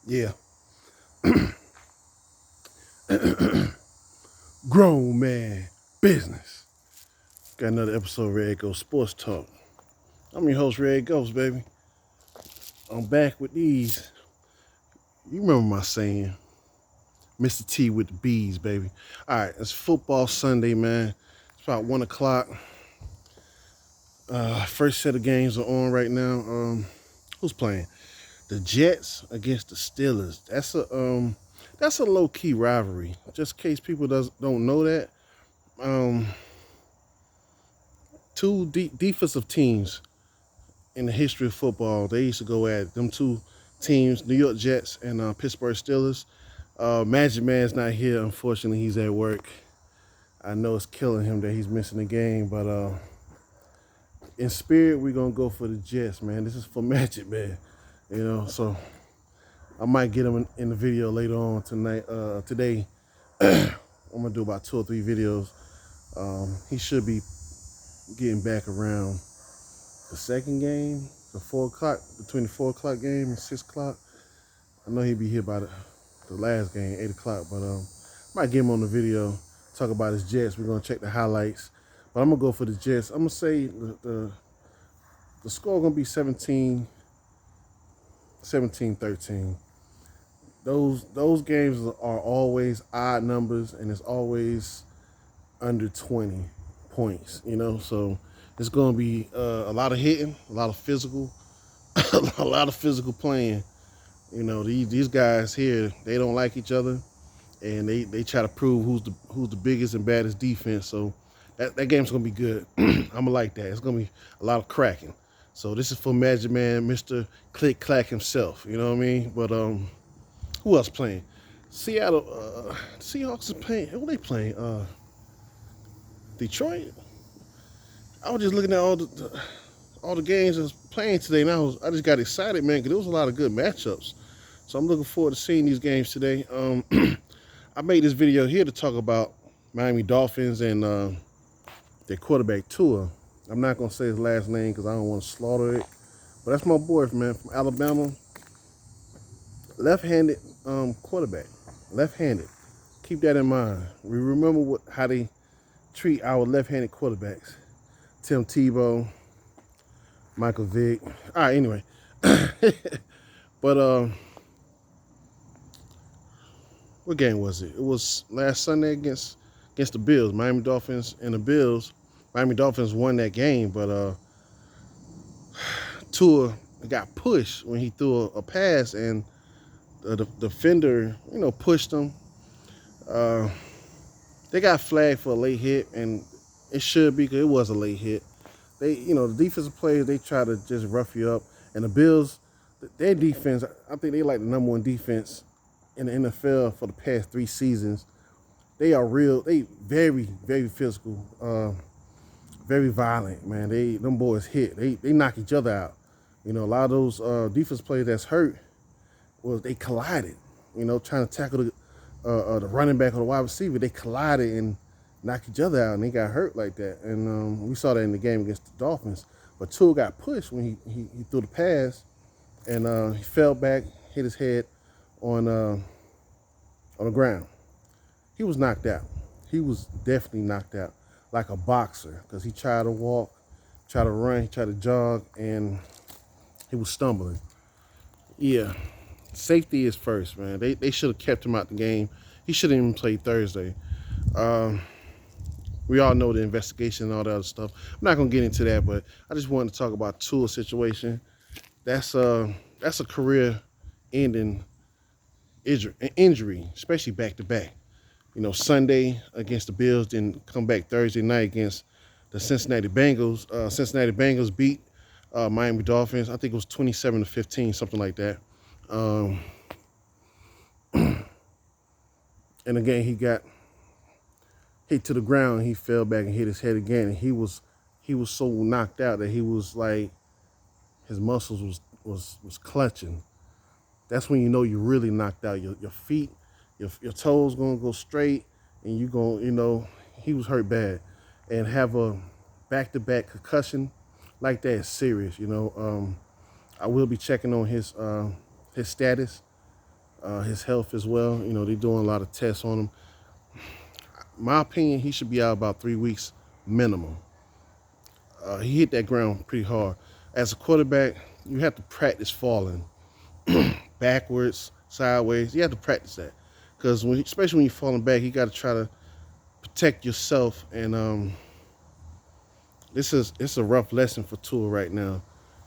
Yeah. Grown man business. Got another episode of Red Ghost Sports Talk. I'm your host, Red Ghost, baby. I'm back with these. You remember my saying, Mr. T with the bees, baby. All right, it's football Sunday, man. It's about 1 o'clock. First set of games are on right now. Who's playing? The Jets against the Steelers. That's a low key rivalry. Just in case people don't know that. Um, two defensive teams in the history of football. They used to go at them two teams, New York Jets and Pittsburgh Steelers. Magic Man's not here. Unfortunately, he's at work. I know it's killing him that he's missing the game, but in spirit, we're going to go for the Jets, man. This is for Magic Man, so I might get him in the video later on today. I'm going to do about 2 or 3 videos. He should be getting back around the second game, the 4 o'clock, between the 4 o'clock game and 6 o'clock. I know he'd be here by the last game, 8 o'clock, but might get him on the video, talk about his Jets. We're going to check the highlights. But I'm going to go for the Jets. I'm going to say the score going to be 17-13. Those games are always odd numbers, and it's always under 20 points, so it's going to be a lot of hitting, a lot of physical, a lot of physical playing. These guys here, they don't like each other, and they try to prove who's the biggest and baddest defense. So that game's going to be good. I'm going to like that. It's going to be a lot of cracking. So this is for Magic Man, Mr. Click Clack himself. You know what I mean? But who else playing? Seattle Seahawks are playing. Who are they playing? Detroit. I was just looking at all the games that's playing today, and I just got excited, man, because there was a lot of good matchups. So I'm looking forward to seeing these games today. I made this video here to talk about Miami Dolphins and their quarterback Tua. I'm not gonna say his last name because I don't want to slaughter it, but that's my boy, man, from Alabama. Left-handed quarterback, left-handed. Keep that in mind. We remember how they treat our left-handed quarterbacks. Tim Tebow, Michael Vick. All right, anyway. But what game was it? It was last Sunday against the Bills, Miami Dolphins and the Bills. Miami Dolphins won that game, but Tua got pushed when he threw a pass, and the defender, pushed him. They got flagged for a late hit, and it should be because it was a late hit. The defensive players, they try to just rough you up. And the Bills, their defense, I think they like the number 1 defense in the NFL for the past 3 seasons. They very, very physical, very violent, man. Them boys hit. They knock each other out. A lot of those defense players that's hurt, they collided. Trying to tackle the running back or the wide receiver. They collided and knocked each other out, and they got hurt like that. And we saw that in the game against the Dolphins. But Tua got pushed when he threw the pass, and he fell back, hit his head on the ground. He was knocked out. He was definitely knocked out, like a boxer, because he tried to walk, tried to run, he tried to jog, and he was stumbling. Yeah, safety is first, man. They should have kept him out the game. He shouldn't even play Thursday. We all know the investigation and all that other stuff. I'm not gonna get into that, but I just wanted to talk about Tua's situation. That's a career-ending injury, especially back-to-back. Sunday against the Bills, then come back Thursday night against the Cincinnati Bengals. Cincinnati Bengals beat Miami Dolphins. I think it was 27-15, something like that. And again, he got hit to the ground. He fell back and hit his head again. And he was so knocked out that he was like, his muscles was clutching. That's when you know you're really knocked out. Your feet, your toes gonna go straight, and you gonna, he was hurt bad. And have a back-to-back concussion like that is serious. I will be checking on his status. his health as well. You know, they're doing a lot of tests on him. My opinion, he should be out about 3 weeks minimum. He hit that ground pretty hard. As a quarterback, you have to practice falling backwards, sideways. You have to practice that because especially when you're falling back, you got to try to protect yourself. And it's a rough lesson for Tua right now,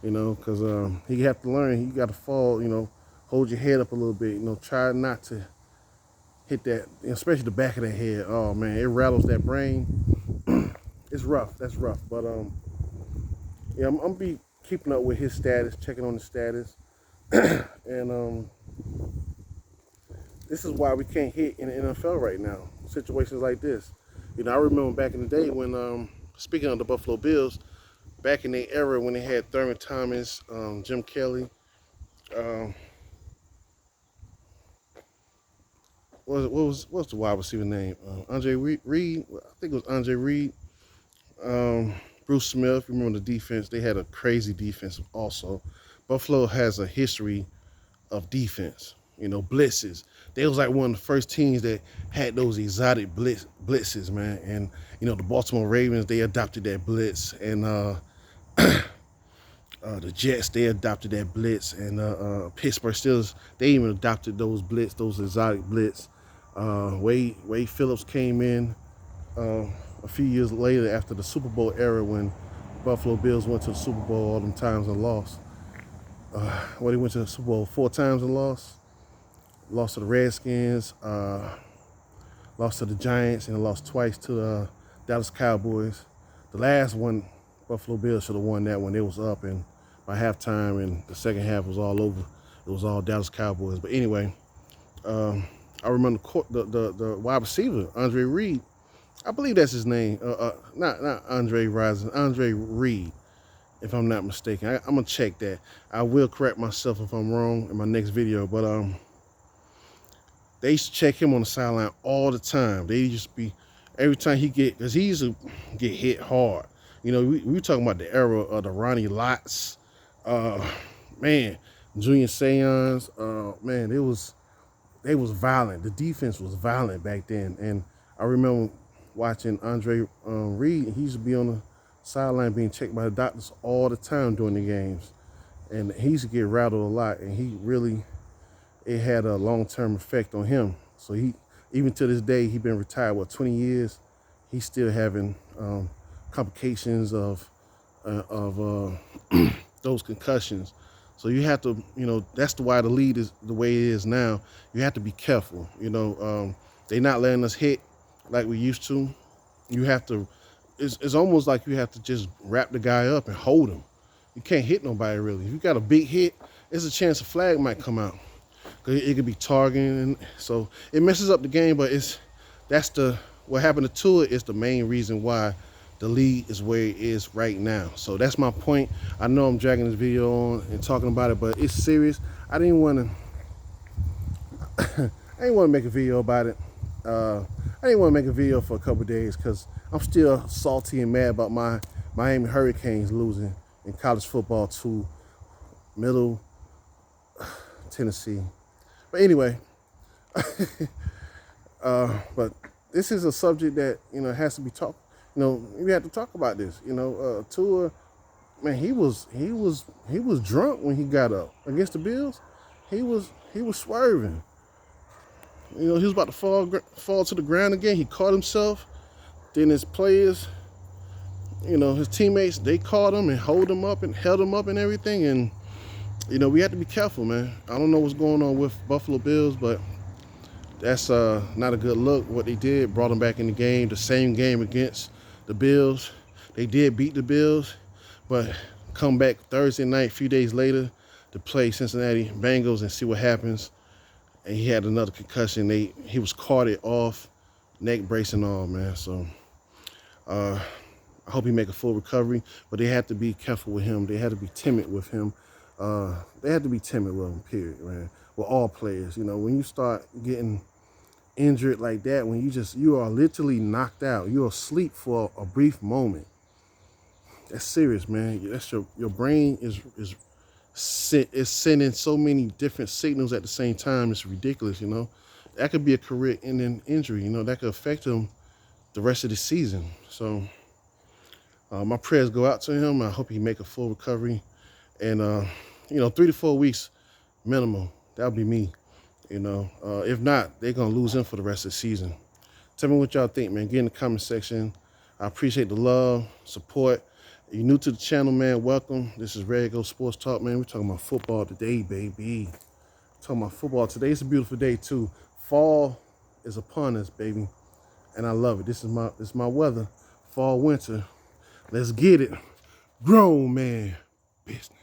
you know, because he have to learn. He got to fall, you know, hold your head up a little bit, you know, try not to hit that, especially the back of the head. Oh man, it rattles that brain. It's rough. That's rough. But yeah, I'm gonna be keeping up with his status, checking on the status, and this is why we can't hit in the NFL right now. Situations like this. You know, I remember back in the day when, speaking of the Buffalo Bills, back in their era when they had Thurman Thomas, Jim Kelly, um, what's the wide receiver name? Andre Reed. I think it was Andre Reed. Bruce Smith. Remember the defense? They had a crazy defense also. Buffalo has a history of defense. You know, blitzes. They was like one of the first teams that had those exotic blitzes, man. And you know, the Baltimore Ravens, they adopted that blitz, and the Jets, they adopted that blitz, and Pittsburgh Steelers, they even adopted those blitz, those exotic blitz. Wade Phillips came in a few years later after the Super Bowl era when Buffalo Bills went to the Super Bowl all them times and lost. They went to the Super Bowl 4 times and lost. Lost to the Redskins, lost to the Giants, and lost twice to the Dallas Cowboys. The last one, Buffalo Bills should have won that one. It was up, and by halftime, and the second half was all over. It was all Dallas Cowboys. But anyway, I remember the wide receiver, Andre Reed. I believe that's his name. Not Andre Rison, Andre Reed, if I'm not mistaken. I'm gonna check that. I will correct myself if I'm wrong in my next video. But they used to check him on the sideline all the time. They used to be every time because he used to get hit hard. You know, we were talking about the era of the Ronnie Lotts, man, Junior Seance. Man, they was violent. The defense was violent back then, and I remember watching Andre Reed. He used to be on the sideline being checked by the doctors all the time during the games, and he used to get rattled a lot. And it had a long-term effect on him. So even to this day, he's been retired 20 years. He's still having complications of those concussions. So you have to, you know, that's why the league is the way it is now. You have to be careful. You know, they're not letting us hit like we used to. You have to. It's almost like you have to just wrap the guy up and hold him. You can't hit nobody really. If you got a big hit, there's a chance a flag might come out. It could be targeting, so it messes up the game. But what happened to Tua is the main reason why the league is where it is right now. So that's my point. I know I'm dragging this video on and talking about it, but it's serious. I didn't want to make a video about it. I didn't want to make a video for a couple of days because I'm still salty and mad about my Miami Hurricanes losing in college football to Middle Tennessee. But anyway, but this is a subject that, you know, has to be talked. You know, we have to talk about this. You know, Tua, man, he was drunk when he got up against the Bills. He was swerving. You know, he was about to fall to the ground again. He caught himself. Then his players, you know, his teammates, they caught him and held him up and everything. And you know, we have to be careful, man. I don't know what's going on with Buffalo Bills, but that's not a good look. What they did, brought them back in the game, the same game against the Bills. They did beat the Bills, but come back Thursday night, a few days later, to play Cincinnati Bengals and see what happens. And he had another concussion. He was carted off, neck brace and all, man. So I hope he make a full recovery, but they had to be careful with him. They had to be timid with him. They had to be timid with him, period, man. With all players, you know, when you start getting injured like that, when you are literally knocked out, you're asleep for a brief moment. That's serious, man. That's your brain is It's sending so many different signals at the same time. It's ridiculous, you know. That could be a career-ending injury, you know. That could affect him the rest of the season. So my prayers go out to him. I hope he make a full recovery, and 3 to 4 weeks minimum. That'll be me, you know. If not, they're gonna lose him for the rest of the season. Tell me what y'all think, man. Get in the comment section. I appreciate the love, support. If you're new to the channel, man, welcome. This is Red Go Sports Talk, man. We're talking about football today, baby. Talking about football today. It's a beautiful day too. Fall is upon us, baby, and I love it. This is my weather. Fall, winter. Let's get it. Grown man business.